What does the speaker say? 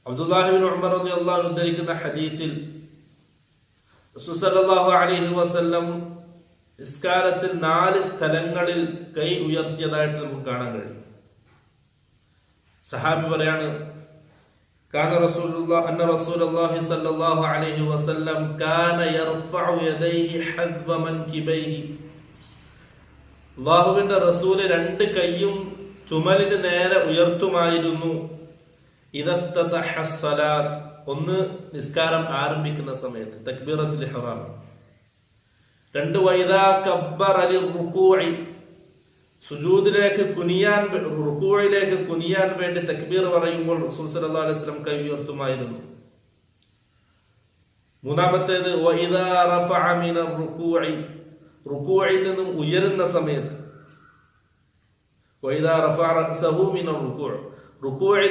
അബ്ദുല്ലാഹി ഇബ്നു ഉമർ റളിയല്ലാഹു അൻഹു ഉദ്ധരിക്കുന്ന ഹദീസിൽ റസൂൽ സല്ലല്ലാഹു അലൈഹി വസല്ലം നിസ്കാരത്തിൽ 4 സ്ഥലങ്ങളിൽ കൈ ഉയർത്തിയതായിട്ട് നമുക്ക് കാണാൻ കഴിയും. സഹാബി പറയാണ്, കാന റസൂലുള്ളാഹി അന്ന റസൂലുള്ളാഹി സ്വല്ലല്ലാഹു അലൈഹി വസല്ലം കാന യർഫഉ യദൈഹി ഹദ്വ മൻകിബൈഹി. അല്ലാഹുവിന്റെ റസൂൽ 2 കൈയും ചുമലിന് നേരെ ഉയർത്തുമായിരുന്നു. ഇദഫ്തതഹ സ്വലാത്ത്, ഒന്ന് നിസ്കാരം ആരംഭിക്കുന്ന സമയത്ത് തക്ബീറത്തുൽ ഇഹ്റാം. 2 വൈദാ കബ്ബറ ലിർറുകൂഇ, സുജൂദിലേക്ക് കുനിയാൻ, റുകൂഇലേക്ക് കുനിയാൻ വേണ്ടി തക്ബീർ പറയുമ്പോൾ റസൂൽ സല്ലല്ലാഹു അലൈഹി വസല്ലം കൈ ഉയർത്തുമായിരുന്നു. 3-ാമത്തേത് വഇദാ റഫഅ മിനർ റുകൂഇ, റുകൂഇൽ നിന്നും ഉയരുന്ന സമയത്ത് വഇദാ റഫഅ റഅസഹു മിനർ റുകൂഇ, റുകൂഇൽ